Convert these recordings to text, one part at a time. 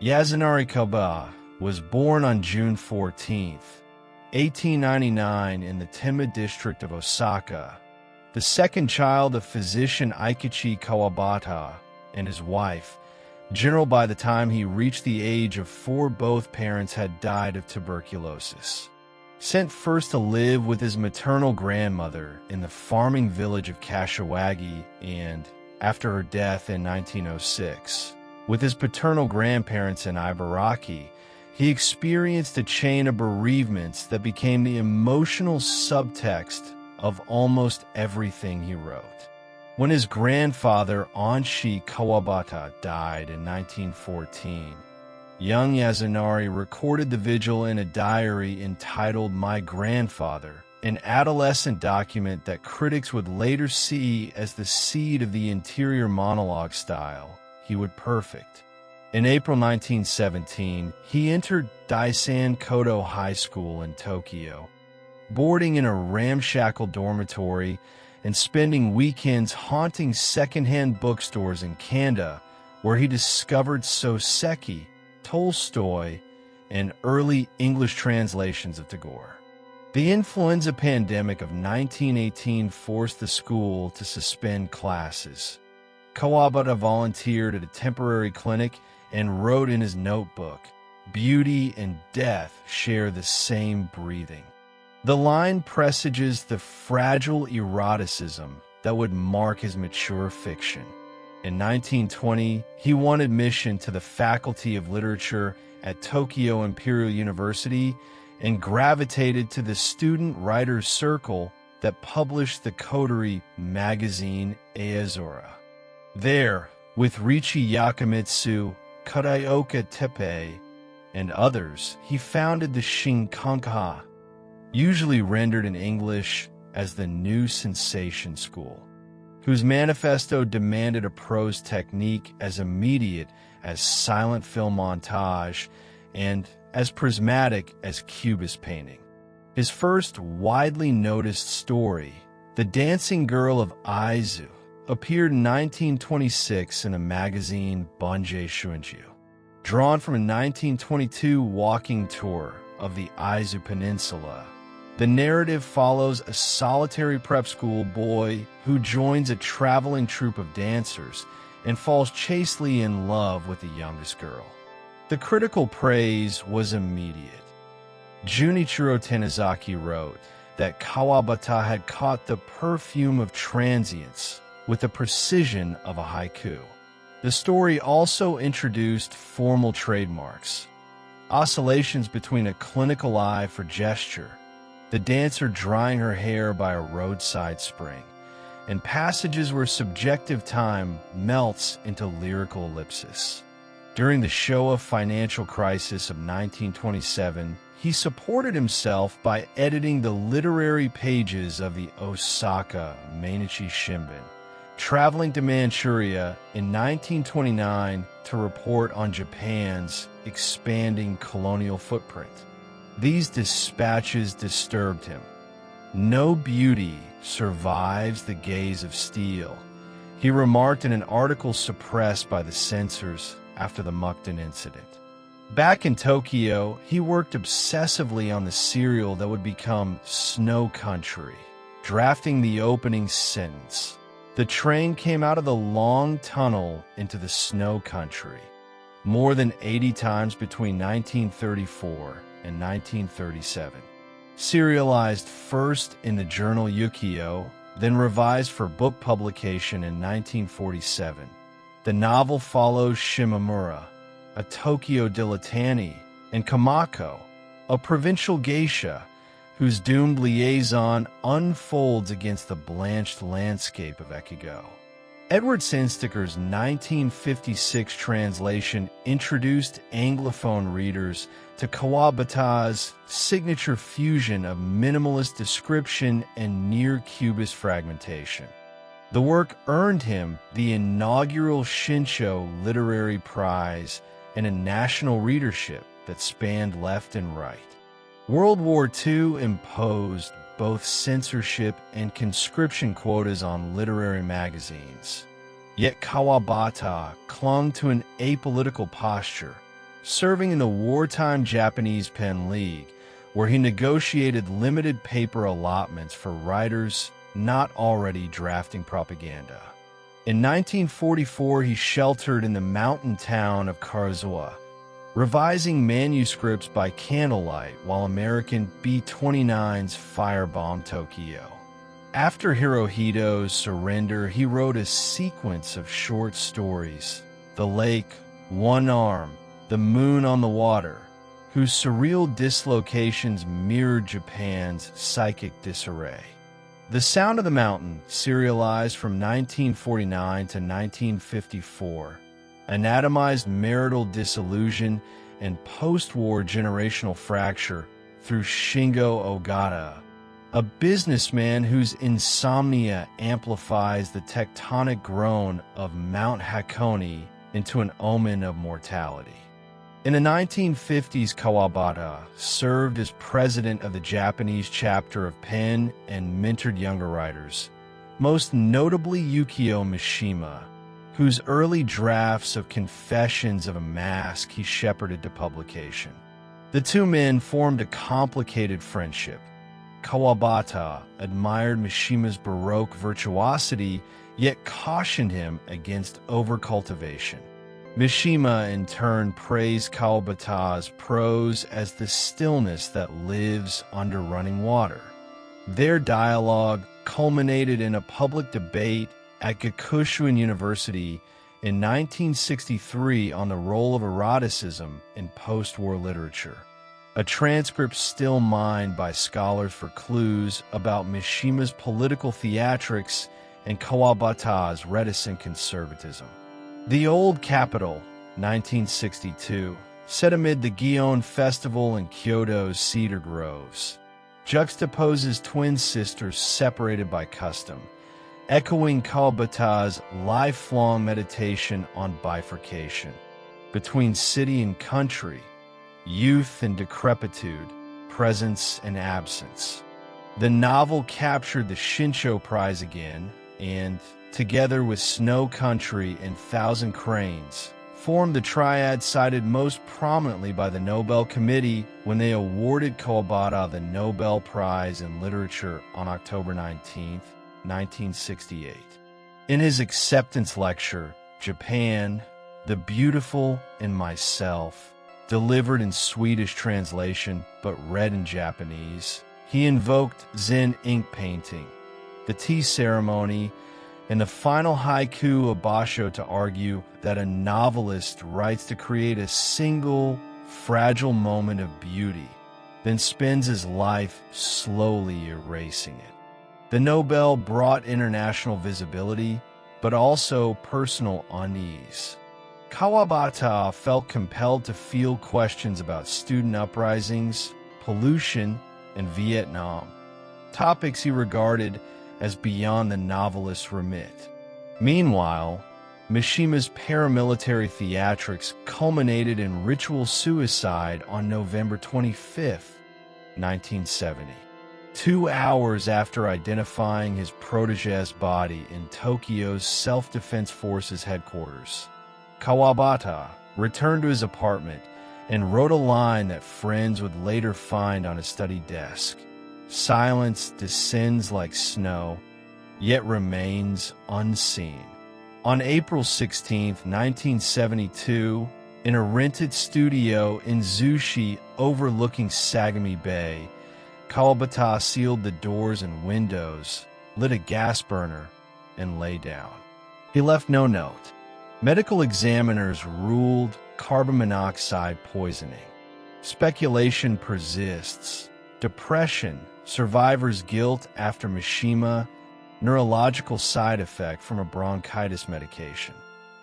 Yasunari Kawabata was born on June 14, 1899 in the Tenma district of Osaka, the second child of physician Eikichi Kawabata and his wife. General, by the time he reached the age of 4, both parents had died of tuberculosis. Sent first to live with his maternal grandmother in the farming village of Kashiwagi and, after her death in 1906, with his paternal grandparents in Ibaraki, he experienced a chain of bereavements that became the emotional subtext of almost everything he wrote. When his grandfather, Onshi Kawabata, died in 1914, young Yasunari recorded the vigil in a diary entitled My Grandfather, an adolescent document that critics would later see as the seed of the interior monologue style he would perfect. In April 1917, he entered Daisan Kodo High School in Tokyo, boarding in a ramshackle dormitory and spending weekends haunting secondhand bookstores in Kanda, where he discovered Soseki, Tolstoy, and early English translations of Tagore. The influenza pandemic of 1918 forced the school to suspend classes. Kawabata volunteered at a temporary clinic and wrote in his notebook, "Beauty and death share the same breathing." The line presages the fragile eroticism that would mark his mature fiction. In 1920, he won admission to the Faculty of Literature at Tokyo Imperial University and gravitated to the student writers' circle that published the coterie magazine Aozora. There, with Richi Yakamitsu, Karaoke Tepe, and others, he founded the Shinkanka, usually rendered in English as the New Sensation School, whose manifesto demanded a prose technique as immediate as silent film montage and as prismatic as Cubist painting. His first widely noticed story, The Dancing Girl of Aizu, appeared in 1926 in a magazine, Bonjei Shunju. Drawn from a 1922 walking tour of the Aizu Peninsula, the narrative follows a solitary prep school boy who joins a traveling troupe of dancers and falls chastely in love with the youngest girl. The critical praise was immediate. Junichiro Tanizaki wrote that Kawabata had caught the perfume of transience with the precision of a haiku. The story also introduced formal trademarks, oscillations between a clinical eye for gesture, the dancer drying her hair by a roadside spring, and passages where subjective time melts into lyrical ellipsis. During the Showa financial crisis of 1927, he supported himself by editing the literary pages of the Osaka Mainichi Shimbun, traveling to Manchuria in 1929 to report on Japan's expanding colonial footprint. These dispatches disturbed him. No beauty survives the gaze of steel, he remarked in an article suppressed by the censors after the Mukden incident. Back in Tokyo, he worked obsessively on the serial that would become Snow Country, drafting the opening sentence. The train came out of the long tunnel into the snow country, more than 80 times between 1934 and 1937. Serialized first in the journal Yukio, then revised for book publication in 1947. The novel follows Shimamura, a Tokyo dilettante, and Kamako, a provincial geisha, whose doomed liaison unfolds against the blanched landscape of Ekigo. Edward Sandstickers' 1956 translation introduced Anglophone readers to Kawabata's signature fusion of minimalist description and near-cubist fragmentation. The work earned him the inaugural Shinsho Literary Prize and a national readership that spanned left and right. World War II imposed both censorship and conscription quotas on literary magazines. Yet Kawabata clung to an apolitical posture, serving in the wartime Japanese Pen League, where he negotiated limited paper allotments for writers not already drafting propaganda. In 1944, he sheltered in the mountain town of Karuizawa, revising manuscripts by candlelight while American B-29s firebombed Tokyo. After Hirohito's surrender, he wrote a sequence of short stories, The Lake, One Arm, The Moon on the Water, whose surreal dislocations mirrored Japan's psychic disarray. The Sound of the Mountain, serialized from 1949 to 1954, anatomized marital disillusion and post-war generational fracture through Shingo Ogata, a businessman whose insomnia amplifies the tectonic groan of Mount Hakone into an omen of mortality. In the 1950s, Kawabata served as president of the Japanese chapter of PEN and mentored younger writers, most notably Yukio Mishima, whose early drafts of Confessions of a Mask he shepherded to publication. The two men formed a complicated friendship. Kawabata admired Mishima's Baroque virtuosity, yet cautioned him against overcultivation. Mishima, in turn, praised Kawabata's prose as the stillness that lives under running water. Their dialogue culminated in a public debate at Gakushuin University in 1963 on the role of eroticism in post-war literature, a transcript still mined by scholars for clues about Mishima's political theatrics and Kawabata's reticent conservatism. The Old Capital, 1962, set amid the Gion Festival in Kyoto's cedar groves, juxtaposes twin sisters separated by custom, echoing Kawabata's lifelong meditation on bifurcation between city and country, youth and decrepitude, presence and absence. The novel captured the Shinsho Prize again, and, together with Snow Country and Thousand Cranes, formed the triad cited most prominently by the Nobel Committee when they awarded Kawabata the Nobel Prize in Literature on October 19, 1968. In his acceptance lecture, Japan, the Beautiful and Myself, delivered in Swedish translation but read in Japanese, he invoked Zen ink painting, the tea ceremony, and the final haiku of Basho to argue that a novelist writes to create a single, fragile moment of beauty, then spends his life slowly erasing it. The Nobel brought international visibility, but also personal unease. Kawabata felt compelled to field questions about student uprisings, pollution, and Vietnam, topics he regarded as beyond the novelist's remit. Meanwhile, Mishima's paramilitary theatrics culminated in ritual suicide on November 25, 1970, 2 hours after identifying his protege's body in Tokyo's Self-Defense Forces headquarters. Kawabata returned to his apartment and wrote a line that friends would later find on his study desk. Silence descends like snow, yet remains unseen. On April 16, 1972, in a rented studio in Zushi overlooking Sagami Bay, Kawabata sealed the doors and windows, lit a gas burner, and lay down. He left no note. Medical examiners ruled carbon monoxide poisoning. Speculation persists. Depression, survivor's guilt after Mishima, neurological side effect from a bronchitis medication.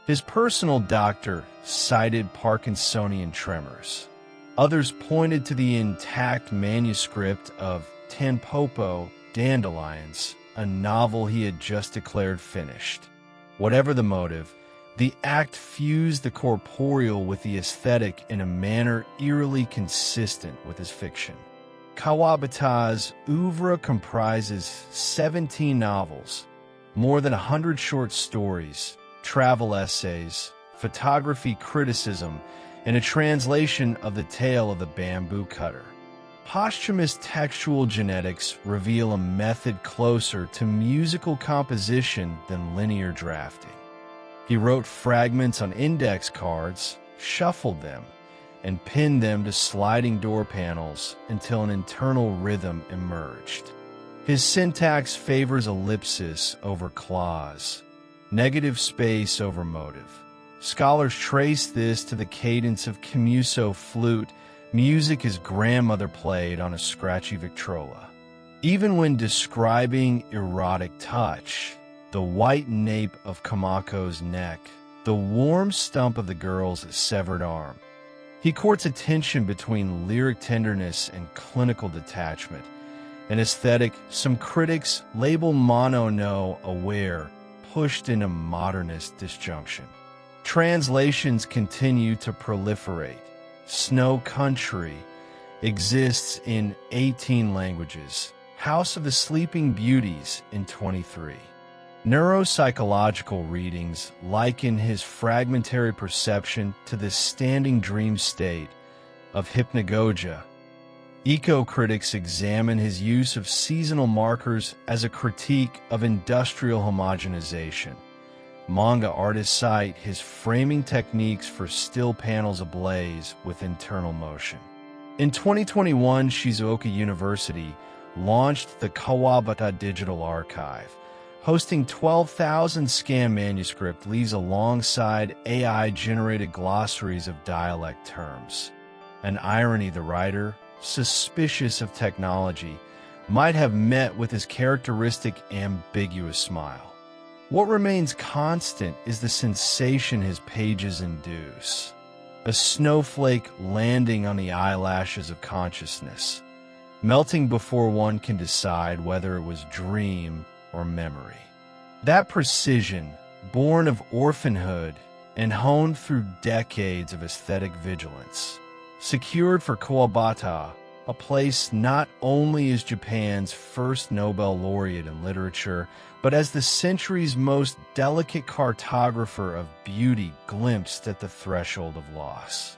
His personal doctor cited Parkinsonian tremors. Others pointed to the intact manuscript of Tanpopo Dandelions, a novel he had just declared finished. Whatever the motive, the act fused the corporeal with the aesthetic in a manner eerily consistent with his fiction. Kawabata's oeuvre comprises 17 novels, more than 100 short stories, travel essays, photography criticism, and a translation of The Tale of the Bamboo Cutter. Posthumous textual genetics reveal a method closer to musical composition than linear drafting. He wrote fragments on index cards, shuffled them, and pinned them to sliding door panels until an internal rhythm emerged. His syntax favors ellipsis over clause, negative space over motive. Scholars trace this to the cadence of Camuso flute, music his grandmother played on a scratchy Victrola. Even when describing erotic touch, the white nape of Kamako's neck, the warm stump of the girl's severed arm, he courts a tension between lyric tenderness and clinical detachment, an aesthetic some critics label mono aware, pushed into modernist disjunction. Translations continue to proliferate. Snow Country exists in 18 languages, House of the Sleeping Beauties in 23. Neuropsychological readings liken his fragmentary perception to the standing dream state of hypnagogia. Eco-critics examine his use of seasonal markers as a critique of industrial homogenization. Manga artists cite his framing techniques for still panels ablaze with internal motion. In 2021, Shizuoka University launched the Kawabata Digital Archive, hosting 12,000 scanned manuscripts leaves alongside AI-generated glossaries of dialect terms. An irony the writer, suspicious of technology, might have met with his characteristic ambiguous smile. What remains constant is the sensation his pages induce, a snowflake landing on the eyelashes of consciousness, melting before one can decide whether it was dream or memory. That precision, born of orphanhood and honed through decades of aesthetic vigilance, secured for Kawabata a place not only as Japan's first Nobel laureate in literature, but as the century's most delicate cartographer of beauty glimpsed at the threshold of loss.